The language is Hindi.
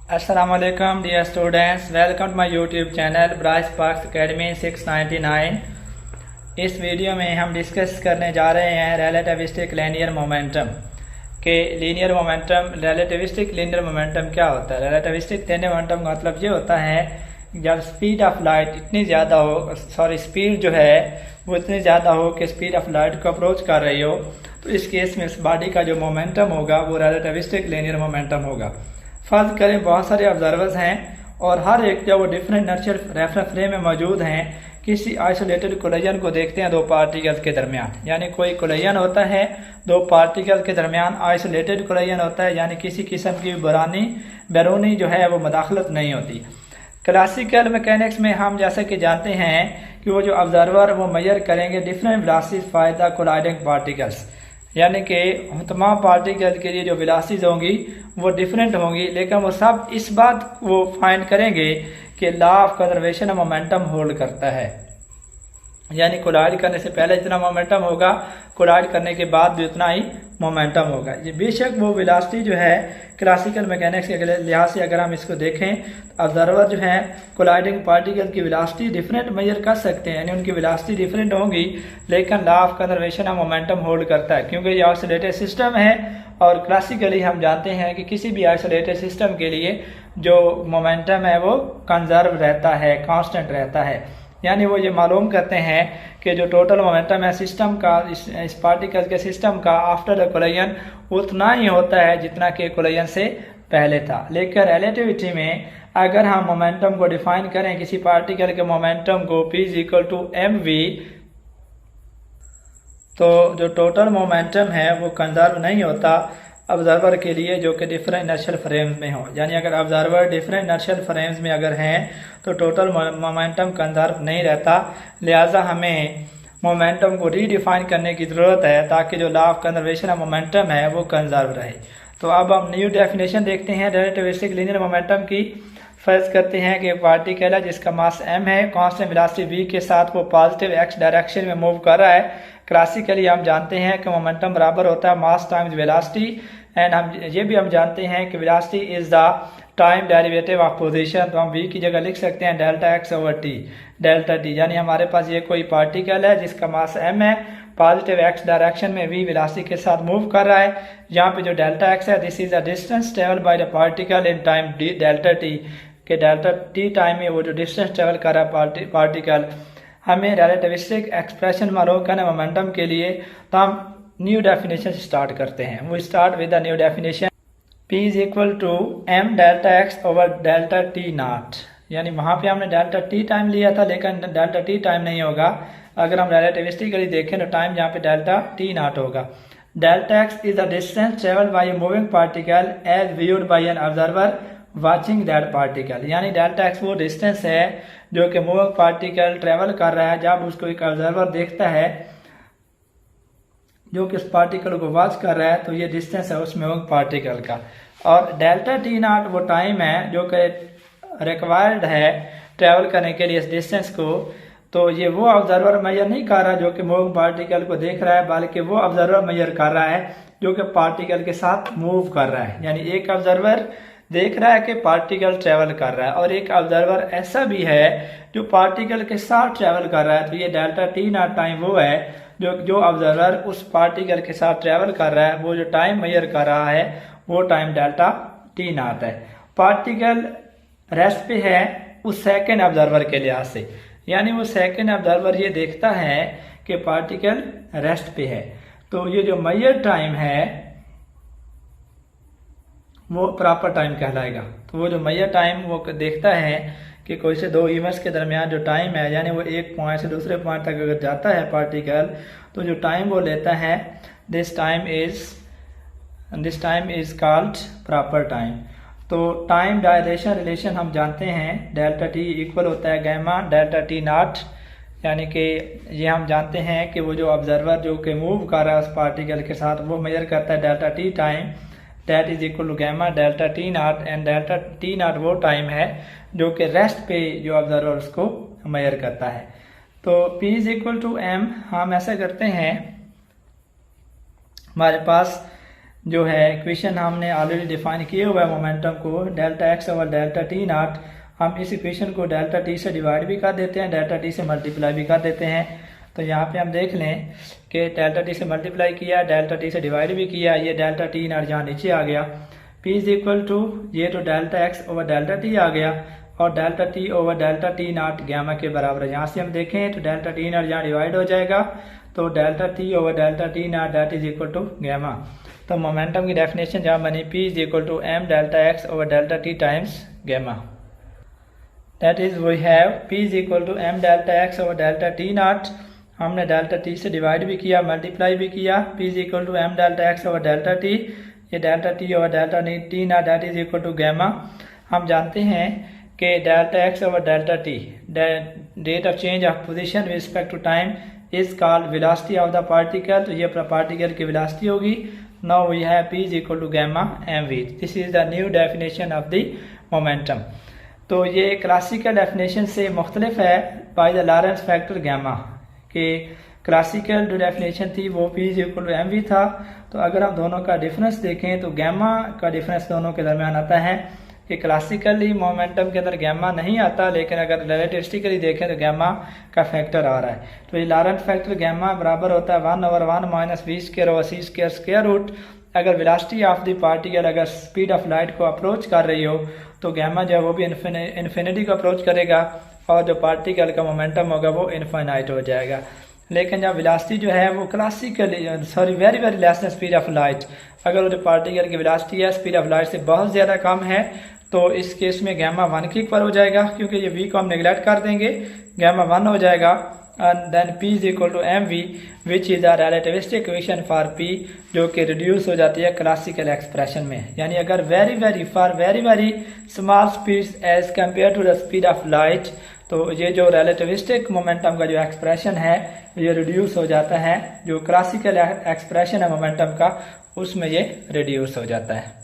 Assalamualaikum dear students, welcome to my YouTube channel Bryce Parks Academy 699। इस वीडियो में हम डिस्कस करने जा रहे हैं रिलेटिविस्टिक लीनियर मोमेंटम के linear momentum. Relativistic linear momentum क्या होता है? रिलेटिविस्टिक लीनियर मोमेंटम का मतलब ये होता है जब स्पीड ऑफ लाइट इतनी ज़्यादा हो, स्पीड जो है वो इतनी ज़्यादा हो कि स्पीड ऑफ लाइट को अप्रोच कर रही हो, तो इस केस में इस बॉडी का जो मोमेंटम होगा वो रिलेटिविस्टिक लीनियर मोमेंटम होगा। फर्ज करें बहुत सारे ऑब्जर्वर्स हैं और हर एक जब वो डिफरेंट नेचुरल रेफरेंस फ्रेम में मौजूद हैं, किसी आइसोलेटेड कोलिजन को देखते हैं दो पार्टिकल्स के दरमियान, यानी कोई कोलिजन होता है दो पार्टिकल के दरमियान, आइसोलेटेड कोलिजन होता है यानी किसी किस्म की बैरूनी जो है वो मदाखलत नहीं होती। क्लासिकल मैकेनिक्स में हम जैसे कि जानते हैं कि वो जो ऑब्जर्वर वो मेजर करेंगे different velocities for the colliding particles, यानी कि तमाम पार्टिकल के लिए जो वेलोसिटीज होंगी वो डिफरेंट होंगी, लेकिन वो सब इस बात वो फाइंड करेंगे कि law of conservation of momentum hold करता है, यानी कोलाइड करने से पहले जितना मोमेंटम होगा कोलाइड करने के बाद भी उतना ही मोमेंटम होगा। ये बेशक वो वेलोसिटी जो है क्लासिकल मैकेनिक्स के लिहाज से अगर हम इसको देखें तो ऑब्जर्वर जो है कोलाइडिंग पार्टिकल की वेलोसिटी डिफरेंट मेजर कर सकते हैं, यानी उनकी वेलोसिटी डिफरेंट होंगी, लेकिन law of conservation of momentum hold करता है क्योंकि ये आइसोलेटेड सिस्टम है। और क्लासिकली हम जानते हैं कि किसी भी आइसोलेटेड सिस्टम के लिए जो मोमेंटम है वो कंजर्व रहता है, कांस्टेंट रहता है, यानी वो ये मालूम करते हैं कि जो टोटल मोमेंटम है सिस्टम का, इस पार्टिकल के सिस्टम का आफ्टर द कोलिजन उतना ही होता है जितना कि कोलिजन से पहले था। लेकिन रिलेटिविटी में अगर हम मोमेंटम को डिफाइन करें किसी पार्टिकल के मोमेंटम को P = mv, तो जो टोटल मोमेंटम है वो कंजर्व नहीं होता ऑब्जर्वर के लिए जो कि डिफरेंट इनर्शियल फ्रेम्स में हो, यानी अगर ऑब्जर्वर डिफरेंट इनर्शियल फ्रेम्स में अगर हैं तो टोटल मोमेंटम कंजर्व नहीं रहता। लिहाजा हमें मोमेंटम को रीडिफाइन करने की ज़रूरत है ताकि जो law of conservation of momentum है वो कंजर्व रहे। तो अब हम न्यू डेफिनेशन देखते हैं रिलेटिविस्टिक लीनियर मोमेंटम की। फर्ज करते हैं कि एक पार्टिकल है जिसका मास m है, कांस्टेंट वेलोसिटी v के साथ वो पॉजिटिव x डायरेक्शन में मूव कर रहा है। क्लासिकली हम जानते हैं कि मोमेंटम बराबर होता है मास टाइम्स वेलोसिटी, एंड हम जानते हैं कि velocity is the time derivative of position, तो हम v की जगह लिख सकते हैं डेल्टा x/t, डेल्टा t, यानी हमारे पास ये कोई पार्टिकल है जिसका मास m है, पॉजिटिव x डायरेक्शन में v वेलोसिटी के साथ मूव कर रहा है। यहाँ पे जो डेल्टा x है this is the distance travel by the particle in time delta t, के डेल्टा t टाइम में वो जो डिस्टेंस ट्रेवल कर रहा है पार्टिकल। हमें रिलेटिविस्टिक एक्सप्रेशन मालूम करना मोमेंटम के लिए, तो हम न्यू डेफिनेशन स्टार्ट करते हैं। वो start with the new definition P = m delta x delta t0, यानी वहाँ पे हमने डेल्टा t टाइम लिया था लेकिन डेल्टा t टाइम नहीं होगा। अगर हम रिलेटिविस्टिकली देखें तो टाइम यहाँ पे डेल्टा t0 होगा। Delta x is the distance travel by a moving particle as viewed by an observer watching that particle, यानी डेल्टा x वो डिस्टेंस है जो कि मूविंग पार्टिकल ट्रेवल कर रहा है जब उसको एक ऑब्जर्वर देखता है जो कि उस पार्टिकल को वॉच कर रहा है, तो ये डिस्टेंस है उस मूविंग पार्टिकल का। और डेल्टा t0 वो टाइम है जो कि रिक्वायर्ड है ट्रेवल करने के लिए इस डिस्टेंस को, तो ये वो ऑब्जर्वर मेजर नहीं कर रहा जो कि मूविंग पार्टिकल को देख रहा है, बल्कि वो ऑब्जर्वर मेजर कर रहा है जो कि पार्टिकल के साथ मूव कर रहा है। यानी एक ऑब्जर्वर देख रहा है कि पार्टिकल ट्रेवल कर रहा है और एक ऑब्जर्वर ऐसा भी है जो पार्टिकल के साथ ट्रेवल कर रहा है, तो ये डेल्टा t0 टाइम वो है जो ऑब्जर्वर उस पार्टिकल के साथ ट्रेवल कर रहा है, वो जो टाइम मेजर कर रहा है वो टाइम डेल्टा t0 है। पार्टिकल रेस्ट पे है उस सेकेंड ऑब्जर्वर के लिहाज से, यानी वो सेकेंड ऑब्जर्वर ये देखता है कि पार्टिकल रेस्ट पे है, तो ये जो मेजर टाइम है वो प्रॉपर टाइम कहलाएगा। तो वो जो मेजर टाइम वो देखता है कि कोई से दो इवेंट्स के दरमियान जो टाइम है, यानी वो एक पॉइंट से दूसरे पॉइंट तक अगर जाता है पार्टिकल, तो जो टाइम वो लेता है this time is called proper time. तो टाइम डायलेशन रिलेशन हम जानते हैं डेल्टा t इक्वल होता है गैमा डेल्टा t0, यानी कि ये हम जानते हैं कि वो जो ऑब्जर्वर जो कि मूव कर रहा है उस पार्टिकल के साथ वो मेजर करता है delta t time, that is equal to gamma delta t0, and delta t0 वो टाइम है जो कि रेस्ट पे जो ऑब्जर्वर उसको मेजर करता है। तो P = m हम ऐसा करते हैं, हमारे पास जो है इक्वेशन हमने ऑलरेडी डिफाइन किए हुआ है मोमेंटम को, delta x over delta t not, हम इस इक्वेशन को डेल्टा टी से डिवाइड भी कर देते हैं, डेल्टा टी से मल्टीप्लाई भी कर देते हैं। तो यहाँ पे हम देख लें कि डेल्टा टी से मल्टीप्लाई किया, डेल्टा टी से डिवाइड भी किया, ये डेल्टा टी नॉट जहाँ नीचे आ गया, P इज इक्वल टू ये तो delta x over delta t आ गया और delta t over delta t naught gamma के बराबर है। यहाँ से हम देखें तो डेल्टा टी नॉट जहाँ डिवाइड हो जाएगा तो delta t over delta t naught that is equal to gamma. तो मोमेंटम की डेफिनेशन जहाँ बनी P is equal to m delta x over delta t times gamma. That is we have P is equal to m delta x over delta t naught, हमने डेल्टा टी से डिवाइड भी किया, मल्टीप्लाई भी किया, P is equal to m delta x over delta t, ये delta t over delta t naught that is equal to gamma. हम जानते हैं कि delta x over delta t rate of change of position with respect to time is called velocity of the particle, तो ये पार्टिकल की वेलोसिटी होगी। Now we have P is equal to gamma mv, this is the new definition of the momentum. तो ये क्लासिकल डेफिनेशन से मुख्तलिफ है by the Lorentz factor gamma, कि क्लासिकल जो डेफिनेशन थी वो P is equal to mv था। तो अगर हम दोनों का डिफरेंस देखें तो गैमा का डिफरेंस दोनों के दरमियान आता है कि क्लासिकली मोमेंटम के अंदर गैमा नहीं आता, लेकिन अगर रिलेटिविस्टिकली देखें तो गैमा का फैक्टर आ रहा है। तो ये लॉरेंस फैक्टर गैमा बराबर होता है 1/1 minus v square over c square square root. अगर वेलोसिटी ऑफ द पार्टिकल अगर स्पीड ऑफ लाइट को अप्रोच कर रही हो तो गैमा जो है वो भी इन्फिनिटी को अप्रोच करेगा और जो पार्टिकल का मोमेंटम होगा वो इनफाइनाइट हो जाएगा। लेकिन जब वेलोसिटी जो है वो classically very very less than speed of light, अगर वो जो पार्टिकल की वेलोसिटी है स्पीड ऑफ लाइट से बहुत ज़्यादा कम है तो इस केस में गैमा 1 के इक्वल हो जाएगा, क्योंकि ये v को हम नेगलेक्ट कर देंगे, गैमा 1 हो जाएगा। And then P is equal to mv which is the relativistic equation for P, जो कि रिड्यूस हो जाती है क्लासिकल एक्सप्रेशन में। यानी अगर very very small speeds as compare to the speed of light, तो ये जो रिलेटिविस्टिक मोमेंटम का जो एक्सप्रेशन है ये रिड्यूस हो जाता है, जो क्लासिकल एक्सप्रेशन है मोमेंटम का उसमें ये रिड्यूस हो जाता है।